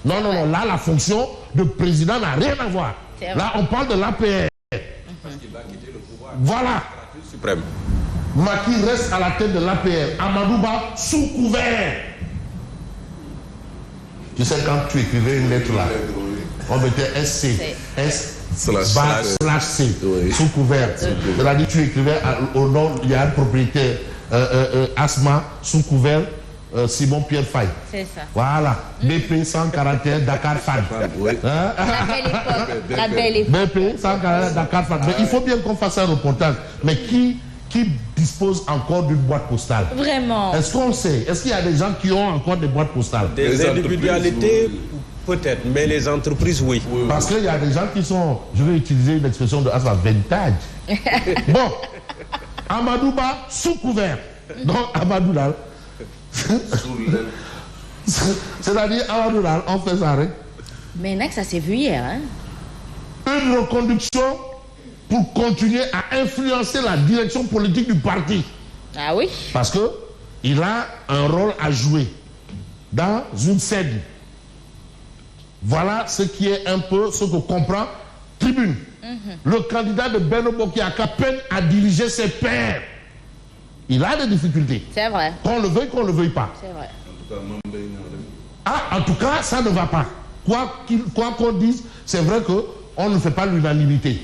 Non, non, non. Là, la fonction de président n'a rien à voir. Là, on parle de l'APR. Parce qu'il va quitter le pouvoir. Voilà. Suprême. Macky reste à la tête de l'APR. Amadou Ba sous couvert. Tu sais, quand tu écrivais une lettre là, on mettait SC, S slash C, sous couvert. C'est-à-dire tu écrivais au nom, il y a un propriétaire, Asma, sous couvert, Simon Pierre Faye. C'est ça. Voilà. BP 141 Dakar Fan. La belle époque. BP 141 Dakar Fan. Mais il faut bien qu'on fasse un reportage. Mais qui dispose encore d'une boîte postale? Vraiment. Est-ce qu'on sait? Est-ce qu'il y a des gens qui ont encore des boîtes postales? Des individualités, peut-être, mais les entreprises, oui. Parce qu'il y a des gens qui sont, je vais utiliser une expression de Asma, vintage. Bon, Amadou Ba sous couvert. Donc Amadou Lal. C'est-à-dire Amadou Lal, on fait ça, hein? Mais ça s'est vu hier, hein? Une reconduction pour continuer à influencer la direction politique du parti. Ah oui? Parce que il a un rôle à jouer dans une scène. Voilà ce qui est un peu ce que comprend Tribune. Le candidat de Benno Bokk Yakaar peine à diriger ses pairs. Il a des difficultés. C'est vrai. Qu'on le veuille pas. C'est vrai. Ah, en tout cas, ça ne va pas. Quoi qu'on dise, c'est vrai qu'on ne fait pas l'unanimité.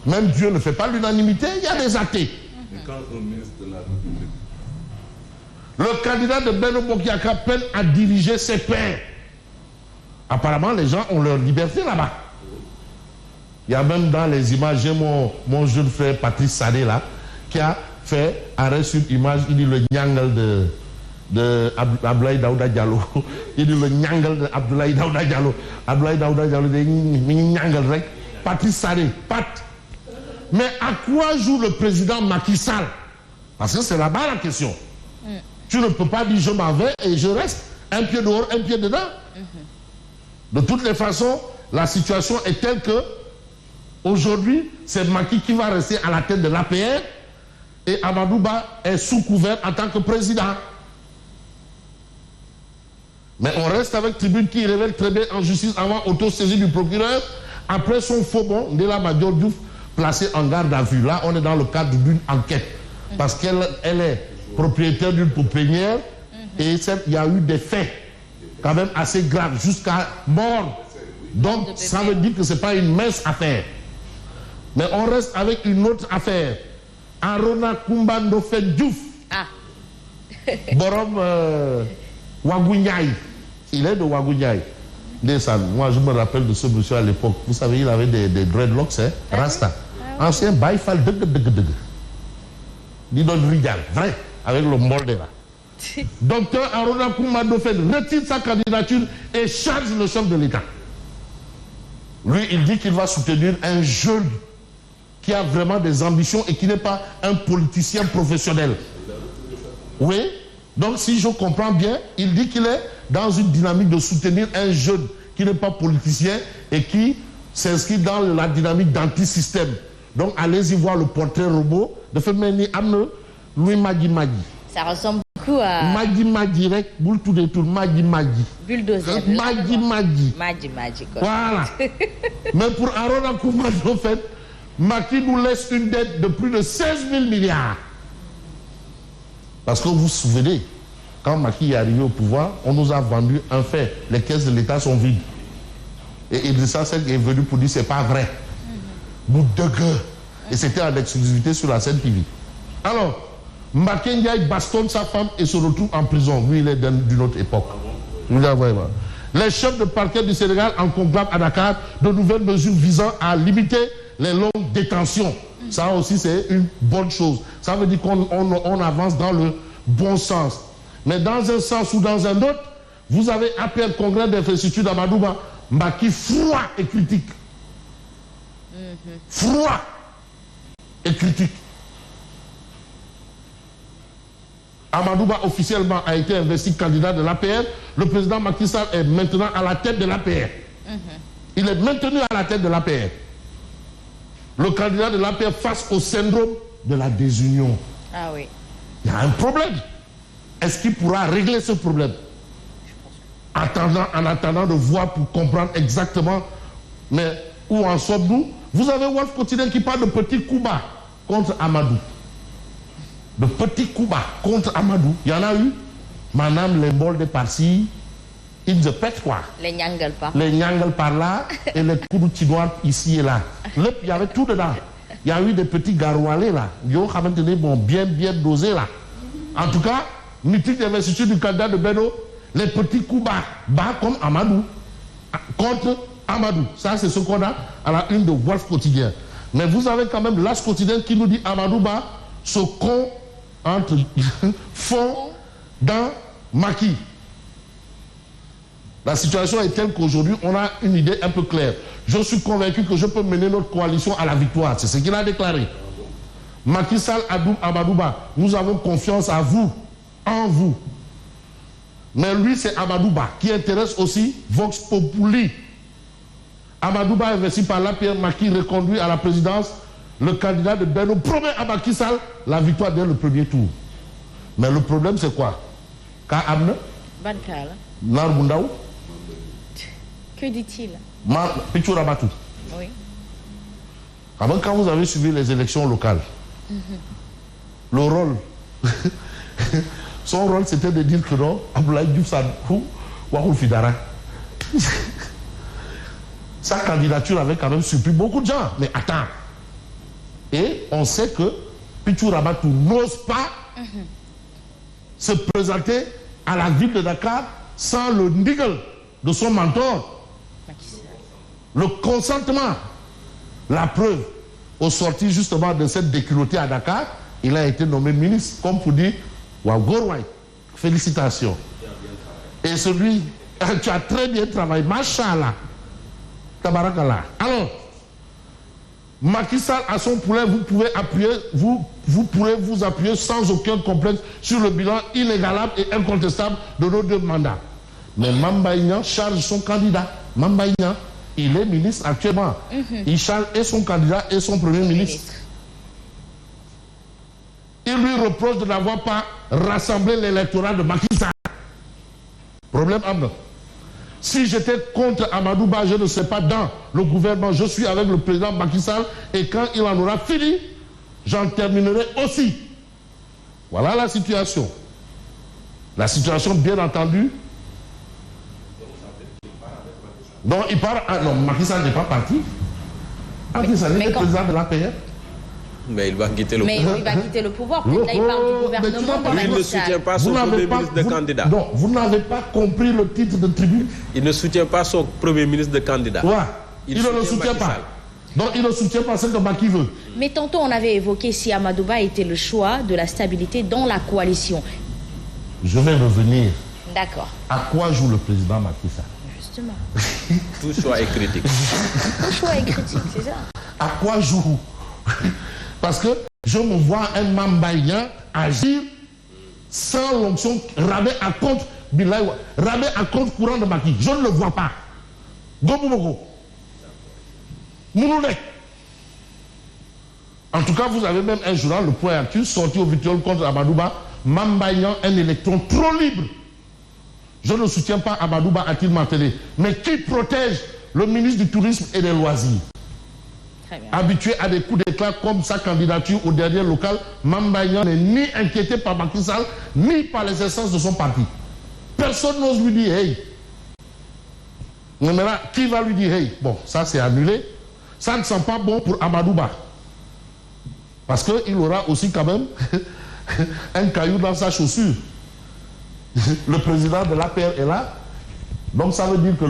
Même Dieu ne fait pas l'unanimité, il y a des athées. Le candidat de Benno Bokk Yakaar peine à diriger ses pairs. Apparemment, les gens ont leur liberté là-bas. Il y a même dans les images, j'ai mon jeune frère Patrice Sadé là, qui a fait arrêt sur image, il dit le nyangal de Abdoulaye Daouda Diallo. Il dit le nyangal de Abdoulaye Daouda Diallo. Abdoulaye Daouda Diallo, il nyangal rek. Patrice Sadé, Pat. Mais à quoi joue le président Macky Sall? Parce que c'est là-bas la question. Tu ne peux pas dire je m'en vais et je reste. Un pied dehors, un pied dedans. De toutes les façons, la situation est telle que aujourd'hui, c'est Macky qui va rester à la tête de l'APR et Amadou Ba est sous couvert en tant que président. Mais on reste avec Tribune qui révèle très bien en justice avant autosaisie du procureur. Après son faux bon, Ndella Madior Diouf placé en garde à vue. Là, on est dans le cadre d'une enquête. Parce qu'elle est propriétaire d'une pouponnière et il y a eu des faits quand même assez graves jusqu'à mort. Donc, ça veut dire que ce n'est pas une mince affaire. Mais on reste avec une autre affaire. Arona Kumba Ndofène Diouf. Ah. Borom Wagunyai. Il est de Wagunyai. Moi, je me rappelle de ce monsieur à l'époque. Vous savez, il avait des dreadlocks, hein, Rasta. Ancien baïfal, il donne Rigal, vrai, avec le molde là. Docteur Arona Kumba Ndofène retire sa candidature et charge le chef de l'État. Lui, il dit qu'il va soutenir un jeune qui a vraiment des ambitions et qui n'est pas un politicien professionnel. Oui, donc si je comprends bien, il dit qu'il est dans une dynamique de soutenir un jeune qui n'est pas politicien et qui s'inscrit dans la dynamique d'anti-système. Donc allez-y voir le portrait robot de Femeni Amne, Louis Maggi Maggi. Ça ressemble beaucoup à... Maggi Maggi, rek, boule tout de tout, Maggi Maggi. Bulldozer. Maggi Maggi. Maggi Maggi, quoi. Voilà. Mais pour Arona Kumba Ndofène, Macky nous laisse une dette de plus de 16 000 milliards. Parce que vous vous souvenez, quand Macky est arrivé au pouvoir, on nous a vendu un fait. Les caisses de l'État sont vides. Et Idrissa Seck est venu pour dire c'est pas vrai. Bout de gueule. Et c'était en exclusivité sur la scène TV. Alors, Mbacké Ndiaye bastonne sa femme et se retrouve en prison. Lui, il est d'une autre époque. Les chefs de parquet du Sénégal en conclave à Dakar de nouvelles mesures visant à limiter les longues détentions. Ça aussi, c'est une bonne chose. Ça veut dire qu'on avance dans le bon sens. Mais dans un sens ou dans un autre, vous avez appelé le congrès d'infrastructure d'Amadou Ba, Macky froid et critique. Froid et critique. Amadou Ba officiellement a été investi candidat de l'APR. Le président Macky Sall est maintenant à la tête de l'APR. Il est maintenu à la tête de l'APR. Le candidat de l'APR face au syndrome de la désunion. Ah oui. Il y a un problème. Est-ce qu'il pourra régler ce problème? en attendant de voir pour comprendre exactement mais où en sommes-nous. Vous avez Wolf Quotidien qui parle de petits coups bas contre Amadou. De petits coups bas contre Amadou. Il y en a eu. Madame les bols de par-ci, ils se pètent quoi. Les nyangles pas. Les nyangles par là et les coups de chinois ici et là. Il y avait tout dedans. Il y a eu des petits garoualés là. Bon, bien dosés là. En tout cas, meeting d'investiture du candidat de Benno, les petits coups bas comme Amadou. Contre Amadou. Ça, c'est ce qu'on a à la une de Wolf Quotidien. Mais vous avez quand même l'As Quotidien qui nous dit Amadou Ba, ce con entre fond dans Macky. La situation est telle qu'aujourd'hui, on a une idée un peu claire. Je suis convaincu que je peux mener notre coalition à la victoire. C'est ce qu'il a déclaré. Macky Sall, Amadou Ba, nous avons confiance à vous, en vous. Mais lui, c'est Amadou Ba qui intéresse aussi Vox Populi. Amadou Ba, investi par l'APR, Macky reconduit à la présidence. Le candidat de Benno promet à Macky Sall la victoire dès le premier tour. Mais le problème, c'est quoi? Amna, Narbundaou. Que dit-il? Pichou Rabatou. Oui. Avant, quand vous avez suivi les élections locales, le rôle, son rôle, c'était de dire que non, Abdoulaye Diouf Sarr, Wahou Fidara. Sa candidature avait quand même surpris beaucoup de gens. Mais attends. Et on sait que Pichou Rabatou n'ose pas se présenter à la ville de Dakar sans le niggle de son mentor. Le consentement. La preuve, au sortir justement de cette déculottée à Dakar, il a été nommé ministre, comme pour dire, Wagorwai, félicitations. Et celui, tu as très bien travaillé, Machallah, Tabarakallah. Alors, Macky Sall à son poulet, vous pourrez vous appuyer sans aucun complexe sur le bilan inégalable et incontestable de nos 2 mandats. Mais Mamba Ignan charge son candidat. Mamba Ignan, il est ministre actuellement. Il charge et son candidat et son premier ministre. Il lui reproche de n'avoir pas rassemblé l'électorat de Macky Sall. Problème Abna. Si j'étais contre Amadou Ba, je ne sais pas, dans le gouvernement, je suis avec le président Macky Sall et quand il en aura fini, j'en terminerai aussi. Voilà la situation. La situation, bien entendu. Donc il part. Ah non, Macky Sall n'est pas parti. Macky Sall est président de l'APR. Mais il va quitter le pouvoir. Mais il va quitter le pouvoir. Là, il parle du gouvernement. Il ne soutient pas son premier ministre de candidat. Non, vous n'avez pas compris le titre de tribune. Il ne soutient pas son premier ministre de candidat. Ouais. Il ne le soutient pas. Donc il ne soutient pas ce que Macky veut. Mais tantôt, on avait évoqué si Amadou Ba était le choix de la stabilité dans la coalition. Je vais revenir. D'accord. À quoi joue le président Macky Sall? Justement. Tout choix est critique. Tout choix est critique, c'est ça. À quoi joue? Parce que je me vois un Mambaïen agir sans l'onction, rabais à compte Bilaï, rabais à compte courant de Macky. Je ne le vois pas. Goboumoko. Moulounek. En tout cas, vous avez même un journal, le Point Actu, sorti au vitriol contre Amadou Ba, Mambaïen, un électron trop libre. Je ne soutiens pas Amadou Ba, a-t-il martelé. Mais qui protège le ministre du Tourisme et des Loisirs? Habitué à des coups d'éclat comme sa candidature au dernier local, Mambaïan n'est ni inquiété par Macky Sall, ni par les essences de son parti. Personne n'ose lui dire hey. Mais maintenant, qui va lui dire hey? Bon, ça c'est annulé. Ça ne sent pas bon pour Amadou Ba. Parce qu'il aura aussi quand même un caillou dans sa chaussure. Le président de l'APR est là. Donc ça veut dire que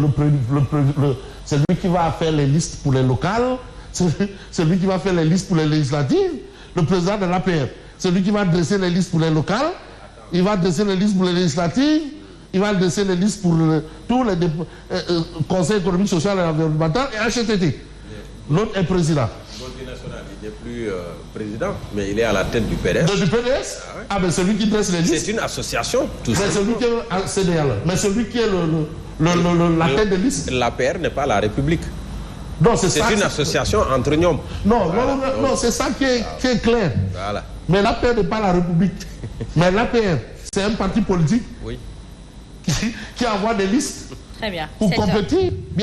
c'est lui qui va faire les listes pour les locales. C'est lui qui va faire les listes pour les législatives, le président de l'APR. C'est lui qui va dresser les listes pour les locales, il va dresser les listes pour les législatives, il va dresser les listes pour tous les conseils économiques, social et environnemental et HTT. L'autre est président. Multinational, il n'est plus président, mais il est à la tête du PDS. Du PDS? Ah ben celui qui dresse les listes. C'est une association, tout mais celui qui est CDL. Mais celui qui est la tête de liste. L'APR n'est pas la République. C'est une association entre nous. Non, c'est ça qui est clair. Voilà. Mais l'APR n'est pas la République. Mais l'APR, c'est un parti politique. Oui. qui envoie des listes Très bien. pour 7 heures. compléter.